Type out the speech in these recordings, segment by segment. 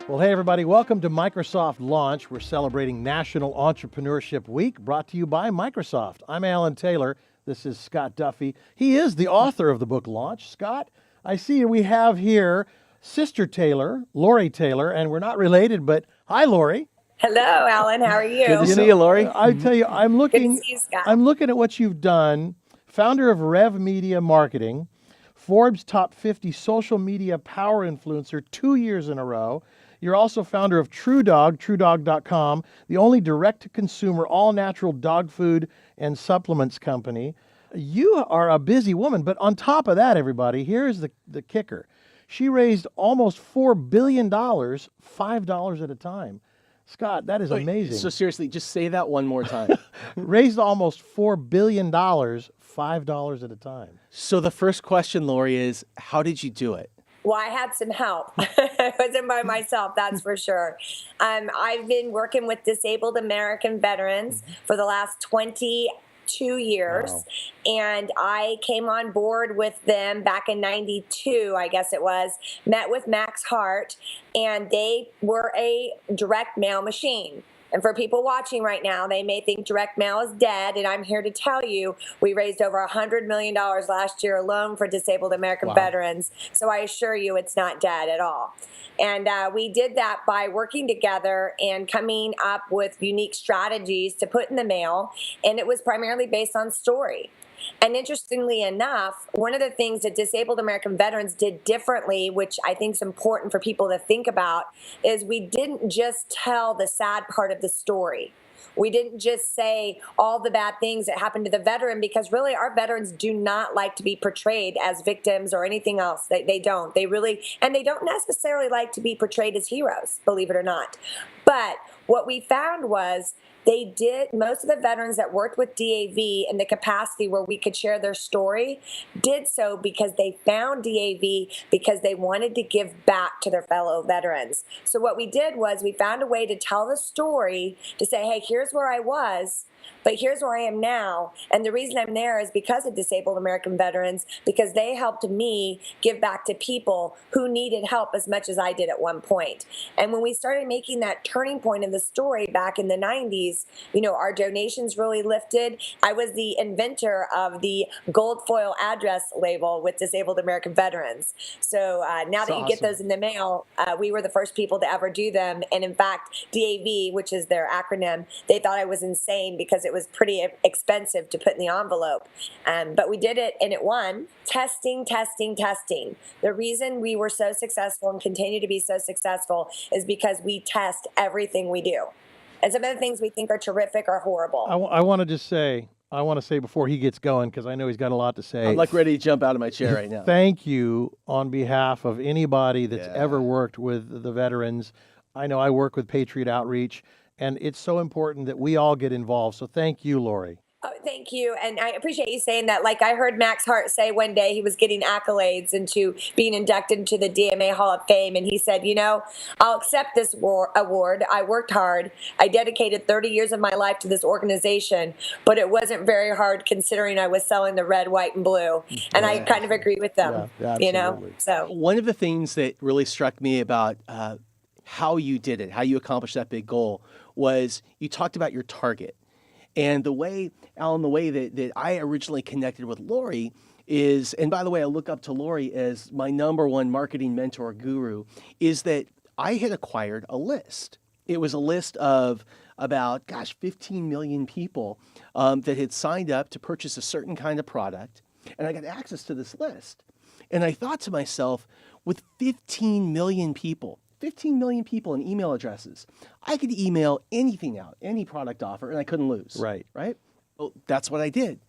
Well, hey, everybody, welcome to Microsoft Launch. We're celebrating National Entrepreneurship Week, brought to you by Microsoft. I'm Alan Taylor. This is Scott Duffy. He is the author of the book Launch. Scott, I see we have here Sister Taylor, Lori Taylor, and we're not related, but hi, Lori. Hello, Alan. How are you? Good to see you, Lori. I tell you, Good to see you, Scott. I'm looking at what you've done. Founder of Rev Media Marketing, Forbes Top 50 Social Media Power Influencer 2 years in a row. You're also founder of TrueDog, TrueDog.com, the only direct-to-consumer, all-natural dog food and supplements company. You are a busy woman, but on top of that, everybody, here's the kicker. She raised almost $4 billion, $5 at a time. Scott, that is amazing. So seriously, just say that one more time. Raised almost $4 billion, $5 at a time. So the first question, Lori, is how did you do it? Well, I had some help. I wasn't by myself, that's for sure. I've been working with disabled American veterans for the last 22 years. Wow. And I came on board with them back in 92, I guess it was, met with Max Hart, and they were a direct mail machine. And for people watching right now, they may think direct mail is dead, and I'm here to tell you we raised over $100 million last year alone for disabled American veterans. So I assure you it's not dead at all. And we did that by working together and coming up with unique strategies to put in the mail, and it was primarily based on story. And interestingly enough, one of the things that disabled American veterans did differently, which I think is important for people to think about, is we didn't just tell the sad part of the story. We didn't just say all the bad things that happened to the veteran, because really our veterans do not like to be portrayed as victims or anything else. They don't. They don't necessarily like to be portrayed as heroes, believe it or not. But what we found was most of the veterans that worked with DAV in the capacity where we could share their story did so because they found DAV because they wanted to give back to their fellow veterans. So what we did was we found a way to tell the story, to say, hey, here's where I was, but here's where I am now. And the reason I'm there is because of disabled American veterans, because they helped me give back to people who needed help as much as I did at one point. And when we started making that turning point in the story back in the 90s, our donations really lifted. I was the inventor of the gold foil address label with disabled American veterans. So now that you get those in the mail, we were the first people to ever do them. And in fact, DAV, which is their acronym, they thought I was insane because it was pretty expensive to put in the envelope. But we did it and it won. Testing. The reason we were so successful and continue to be so successful is because we test everything we do. And some of the things we think are terrific are horrible. I want to say before he gets going, because I know he's got a lot to say. I'm like ready to jump out of my chair right now. Thank you on behalf of anybody that's ever worked with the veterans. I know I work with Patriot Outreach, and it's so important that we all get involved. So thank you, Lori. Oh, thank you. And I appreciate you saying that. Like I heard Max Hart say one day he was getting accolades into being inducted into the DMA Hall of Fame. And he said, I'll accept this award. I worked hard. I dedicated 30 years of my life to this organization, but it wasn't very hard considering I was selling the red, white, and blue. And I kind of agree with them, So one of the things that really struck me about how you did it, how you accomplished that big goal, was you talked about your target. And the way, Alan, that I originally connected with Lori is, and by the way, I look up to Lori as my number one marketing mentor guru, is that I had acquired a list. It was a list of about, 15 million people that had signed up to purchase a certain kind of product. And I got access to this list. And I thought to myself, with 15 million people in email addresses, I could email anything out, any product offer, and I couldn't lose. Right. Well, that's what I did,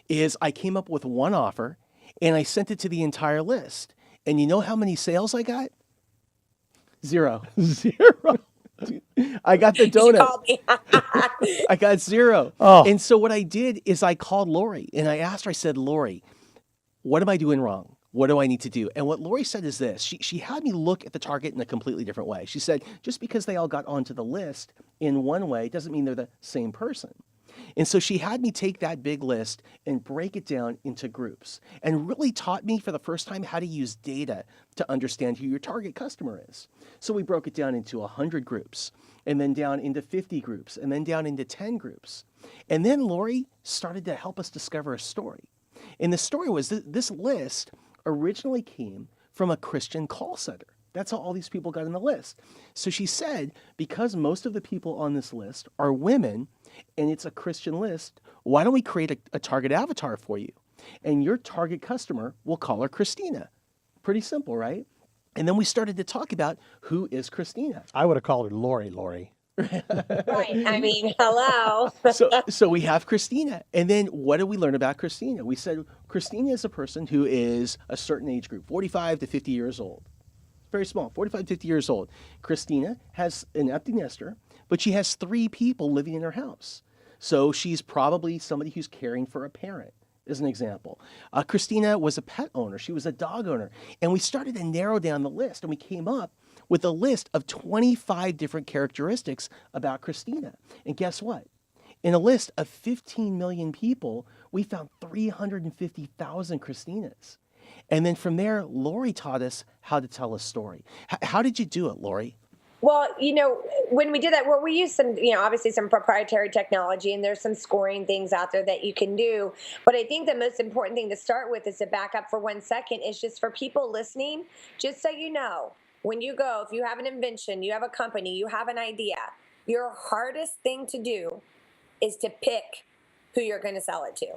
is I came up with one offer, and I sent it to the entire list. And you know how many sales I got? 0. I got the donut. I got 0. Oh. And so what I did is I called Lori, and I asked her, I said, Lori, what am I doing wrong? What do I need to do? And what Lori said is this. She had me look at the target in a completely different way. She said, just because they all got onto the list in one way doesn't mean they're the same person. And so she had me take that big list and break it down into groups and really taught me for the first time how to use data to understand who your target customer is. So we broke it down into 100 groups and then down into 50 groups and then down into 10 groups. And then Lori started to help us discover a story. And the story was this list originally came from a Christian call center. That's how all these people got in the list. So she said, because most of the people on this list are women and it's a Christian list, why don't we create a target avatar for you? And your target customer, will call her Christina. Pretty simple, right? And then we started to talk about who is Christina. I would have called her Lori. Right. I mean, hello. So we have Christina. And then what did we learn about Christina? We said Christina is a person who is a certain age group, 45 to 50 years old. Very small, 45, 50 years old. Christina has an empty nester, but she has 3 people living in her house. So she's probably somebody who's caring for a parent, as an example. Christina was a pet owner. She was a dog owner. And we started to narrow down the list, and we came up with a list of 25 different characteristics about Christina. And guess what? In a list of 15 million people, we found 350,000 Christinas. And then from there, Lori taught us how to tell a story. How did you do it, Lori? Well, when we did that, well, we used some, obviously some proprietary technology, and there's some scoring things out there that you can do. But I think the most important thing to start with is to back up for 1 second, is just for people listening, just so you know, when you go, if you have an invention, you have a company, you have an idea, your hardest thing to do is to pick who you're going to sell it to.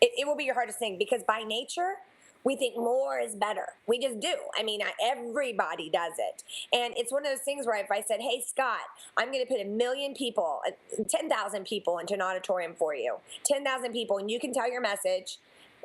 It will be your hardest thing, because by nature, we think more is better. We just do. I mean, everybody does it. And it's one of those things where if I said, hey, Scott, I'm going to put 1 million people, 10,000 people into an auditorium for you, 10,000 people, and you can tell your message,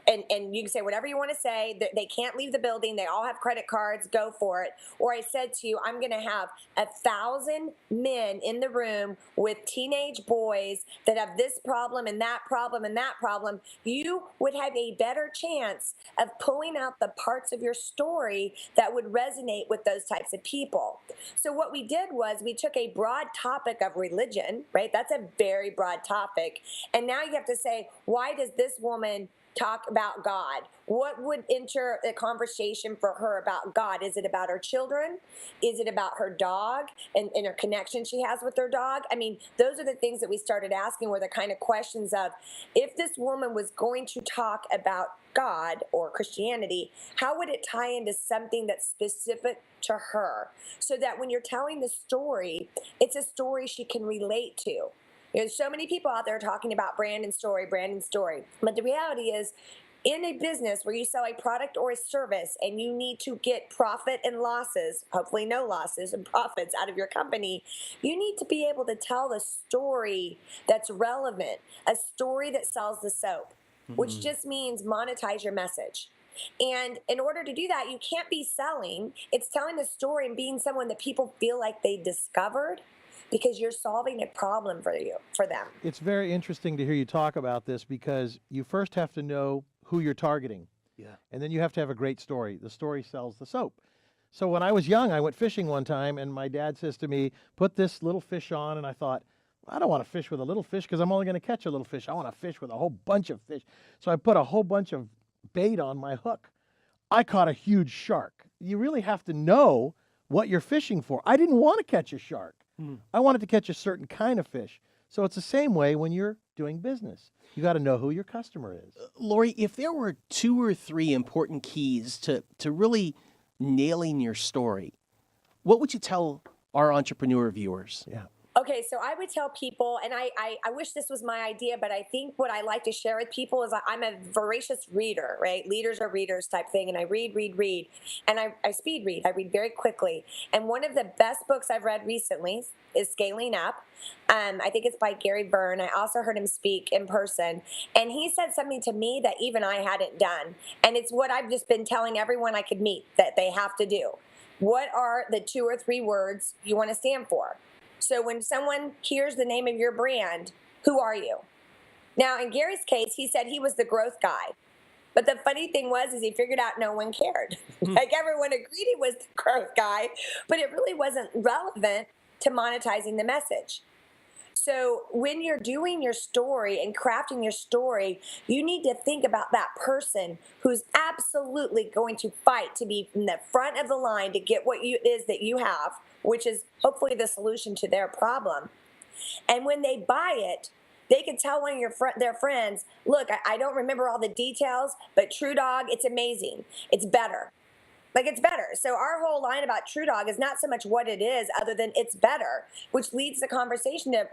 and you can say whatever you want to say. They can't leave the building. They all have credit cards. Go for it. Or I said to you, I'm going to have 1,000 men in the room with teenage boys that have this problem and that problem and that problem. You would have a better chance of pulling out the parts of your story that would resonate with those types of people. So what we did was we took a broad topic of religion, right? That's a very broad topic. And now you have to say, why does this woman talk about God? What would enter the conversation for her about God? Is it about her children? Is it about her dog and her connection she has with her dog? I mean, those are the things that we started asking, were the kind of questions of, if this woman was going to talk about God or Christianity, how would it tie into something that's specific to her, so that when you're telling the story, it's a story she can relate to. There's so many people out there talking about brand and story. But the reality is, in a business where you sell a product or a service and you need to get profit and losses, hopefully no losses and profits out of your company, you need to be able to tell the story that's relevant, a story that sells the soap, which just means monetize your message. And in order to do that, you can't be selling. It's telling a story and being someone that people feel like they discovered, because you're solving a problem for them. It's very interesting to hear you talk about this, because you first have to know who you're targeting. Yeah. And then you have to have a great story. The story sells the soap. So when I was young, I went fishing one time, and my dad says to me, put this little fish on. And I thought, I don't want to fish with a little fish, because I'm only going to catch a little fish. I want to fish with a whole bunch of fish. So I put a whole bunch of bait on my hook. I caught a huge shark. You really have to know what you're fishing for. I didn't want to catch a shark. I wanted to catch a certain kind of fish. So it's the same way when you're doing business. You got to know who your customer is. Lori, if there were 2 or 3 important keys to really nailing your story, what would you tell our entrepreneur viewers? Yeah. Okay, so I would tell people, and I wish this was my idea, but I think what I like to share with people is I'm a voracious reader, right? Leaders are readers type thing, and I read. And I speed read. I read very quickly. And one of the best books I've read recently is Scaling Up. I think it's by Gary Byrne. I also heard him speak in person. And he said something to me that even I hadn't done. And it's what I've just been telling everyone I could meet that they have to do. What are the 2 or 3 words you want to stand for? So when someone hears the name of your brand, who are you? Now, in Gary's case, he said he was the growth guy. But the funny thing was, is he figured out no one cared. Like, everyone agreed he was the growth guy, but it really wasn't relevant to monetizing the message. So when you're doing your story and crafting your story, you need to think about that person who's absolutely going to fight to be in the front of the line to get what it is that you have, which is hopefully the solution to their problem. And when they buy it, they can tell one of their friends, look, I don't remember all the details, but True Dog, it's amazing. It's better. Like, it's better. So our whole line about True Dog is not so much what it is, other than it's better, which leads the conversation to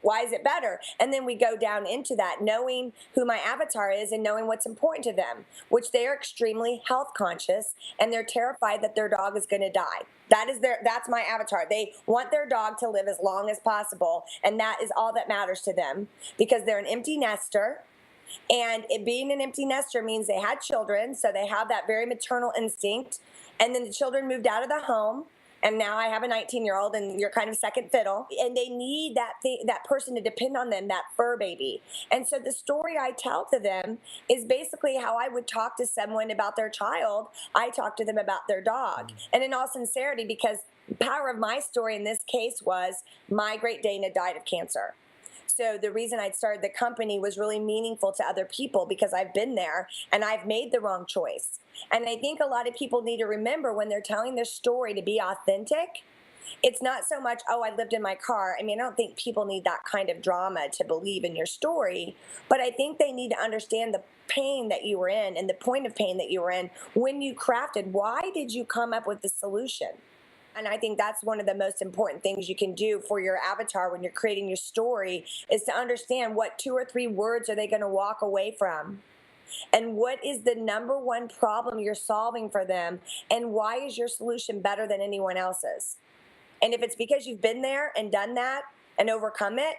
why is it better? And then we go down into that, knowing who my avatar is and knowing what's important to them, which they are extremely health conscious and they're terrified that their dog is going to die. That's my avatar. They want their dog to live as long as possible, and that is all that matters to them because they're an empty nester. And it being an empty nester means they had children, so they have that very maternal instinct. And then the children moved out of the home, and now I have a 19-year-old, and you're kind of second fiddle. And they need that person to depend on them, that fur baby. And so the story I tell to them is basically how I would talk to someone about their child. I talk to them about their dog. And in all sincerity, because the power of my story in this case was my Great Dane died of cancer. So the reason I started the company was really meaningful to other people because I've been there and I've made the wrong choice. And I think a lot of people need to remember when they're telling their story to be authentic. It's not so much, oh, I lived in my car. I mean, I don't think people need that kind of drama to believe in your story, but I think they need to understand the pain that you were in and the point of pain that you were in when you crafted. Why did you come up with the solution? And I think that's one of the most important things you can do for your avatar when you're creating your story is to understand what 2 or 3 words are they going to walk away from. And what is the number one problem you're solving for them? And why is your solution better than anyone else's? And if it's because you've been there and done that and overcome it,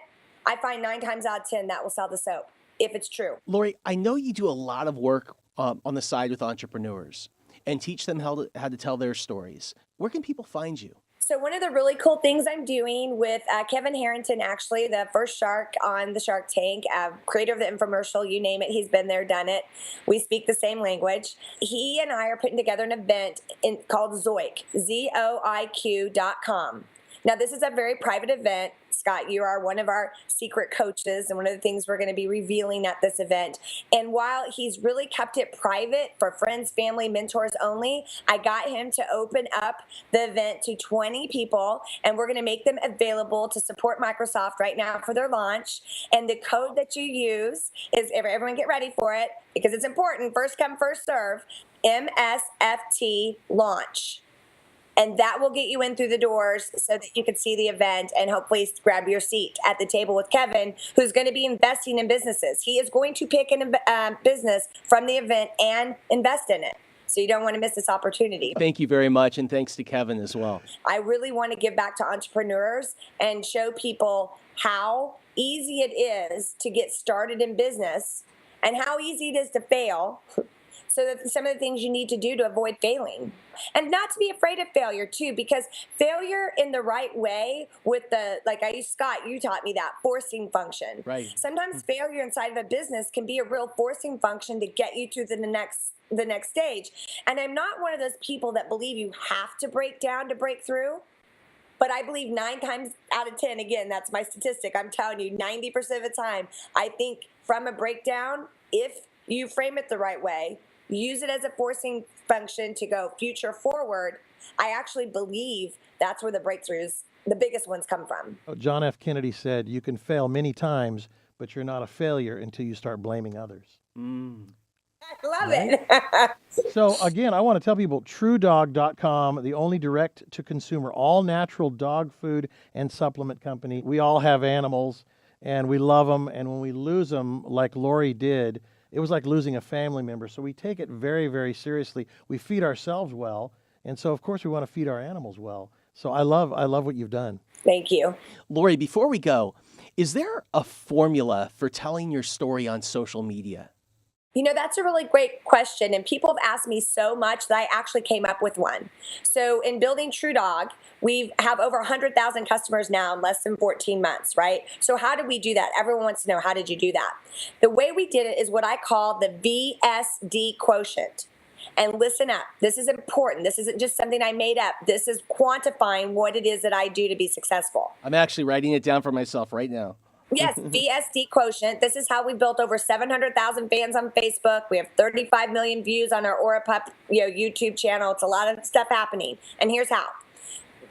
I find 9 times out of 10 that will sell the soap, if it's true. Lori, I know you do a lot of work on the side with entrepreneurs and teach them how to tell their stories. Where can people find you? So one of the really cool things I'm doing with Kevin Harrington, actually, the first shark on the Shark Tank, creator of the infomercial, you name it, he's been there, done it. We speak the same language. He and I are putting together an event called Zoiq, ZOIQ.com. Now, this is a very private event. Scott, you are one of our secret coaches and one of the things we're going to be revealing at this event. And while he's really kept it private for friends, family, mentors only, I got him to open up the event to 20 people, and we're going to make them available to support Microsoft right now for their launch. And the code that you use is, everyone get ready for it because it's important, first come, first serve, MSFT launch. And that will get you in through the doors so that you can see the event and hopefully grab your seat at the table with Kevin, who's going to be investing in businesses. He is going to pick a business from the event and invest in it. So you don't want to miss this opportunity. Thank you very much. And thanks to Kevin as well. I really want to give back to entrepreneurs and show people how easy it is to get started in business and how easy it is to fail. So that some of the things you need to do to avoid failing. And not to be afraid of failure too, because failure in the right way with Scott, you taught me that forcing function. Right. Sometimes failure inside of a business can be a real forcing function to get you to the next stage. And I'm not one of those people that believe you have to break down to break through. But I believe 9 times out of 10, again, that's my statistic. I'm telling you, 90% of the time, I think from a breakdown, if you frame it the right way, use it as a forcing function to go future forward, I actually believe that's where the breakthroughs, the biggest ones, come from. John F. Kennedy said, you can fail many times, but you're not a failure until you start blaming others. I love it. So again, I want to tell people, TrueDog.com, the only direct-to-consumer, all-natural dog food and supplement company. We all have animals, and we love them, and when we lose them, like Lori did, it was like losing a family member. So we take it very, very seriously. We feed ourselves well, and so of course we want to feed our animals well. So I love what you've done. Thank you. Lori, before we go, is there a formula for telling your story on social media? You know, that's a really great question, and people have asked me so much that I actually came up with one. So in building True Dog, we have over 100,000 customers now in less than 14 months, right? So how did we do that? Everyone wants to know, how did you do that? The way we did it is what I call the VSD quotient. And listen up. This is important. This isn't just something I made up. This is quantifying what it is that I do to be successful. I'm actually writing it down for myself right now. Yes, VSD quotient. This is how we built over 700,000 fans on Facebook. We have 35 million views on our Aura Pup, YouTube channel. It's a lot of stuff happening. And here's how.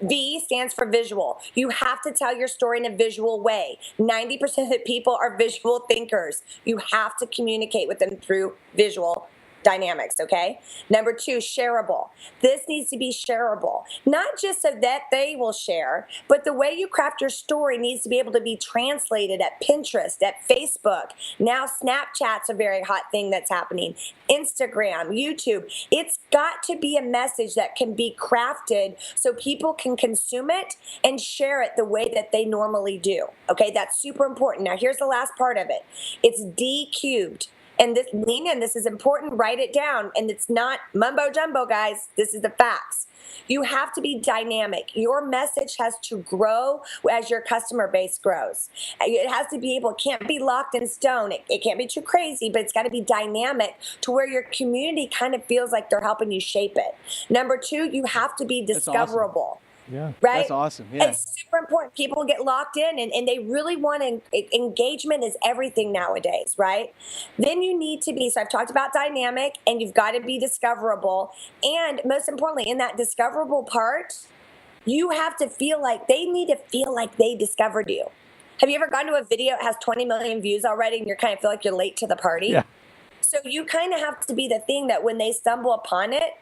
V stands for visual. You have to tell your story in a visual way. 90% of the people are visual thinkers. You have to communicate with them through visual dynamics, okay? Number 2, shareable. This needs to be shareable, not just so that they will share, but the way you craft your story needs to be able to be translated at Pinterest, at Facebook. Now Snapchat's a very hot thing that's happening. Instagram, YouTube. It's got to be a message that can be crafted so people can consume it and share it the way that they normally do. Okay, that's super important. Now here's the last part of it. It's D cubed. And this, lean in, this is important, write it down. And it's not mumbo jumbo, guys. This is the facts. You have to be dynamic. Your message has to grow as your customer base grows. It has to be able, it can't be locked in stone. It can't be too crazy, but it's got to be dynamic to where your community kind of feels like they're helping you shape it. Number 2, you have to be discoverable. Awesome. Yeah. Right? That's awesome. Yeah. It's super important. People get locked in and they really want engagement is everything nowadays, right? Then you need to be, so I've talked about dynamic, and you've got to be discoverable. And most importantly, in that discoverable part, you have to feel like they need to feel like they discovered you. Have you ever gone to a video that has 20 million views already and you kind of feel like you're late to the party? Yeah. So you kind of have to be the thing that when they stumble upon it,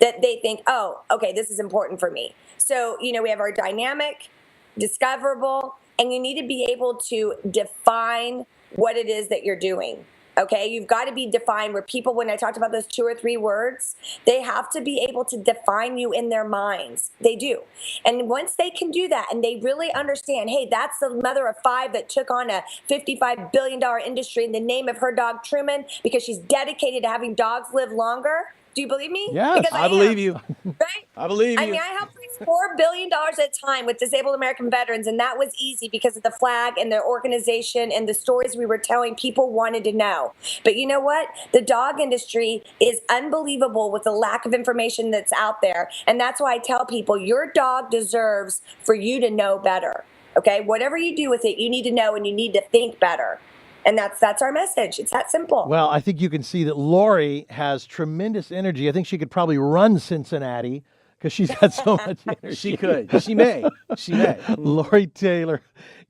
that they think, oh, okay, this is important for me. So, we have our dynamic, discoverable, and you need to be able to define what it is that you're doing. Okay, you've got to be defined where people, when I talked about those 2 or 3 words, they have to be able to define you in their minds. They do. And once they can do that and they really understand, hey, that's the mother of 5 that took on a $55 billion industry in the name of her dog Truman because she's dedicated to having dogs live longer. Do you believe me? Yes, because I believe you. Right? I believe you. I mean, I helped raise $4 billion at a time with disabled American veterans, and that was easy because of the flag and the organization and the stories we were telling. People wanted to know. But you know what? The dog industry is unbelievable with the lack of information that's out there, and that's why I tell people, your dog deserves for you to know better. Okay? Whatever you do with it, you need to know and you need to think better. And that's our message. It's that simple. Well, I think you can see that Lori has tremendous energy. I think she could probably run Cincinnati because she's got so much energy. She could. She may. She may. Lori Taylor,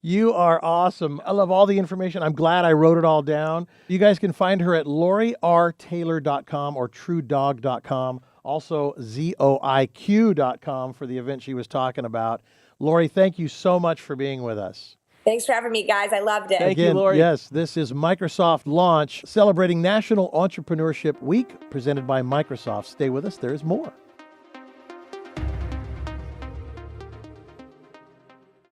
you are awesome. I love all the information. I'm glad I wrote it all down. You guys can find her at LoriRTaylor.com or TrueDog.com. Also, ZOIQ.com for the event she was talking about. Lori, thank you so much for being with us. Thanks for having me, guys. I loved it. Thank you, Lori. Yes, this is Microsoft Launch, celebrating National Entrepreneurship Week, presented by Microsoft. Stay with us. There's more.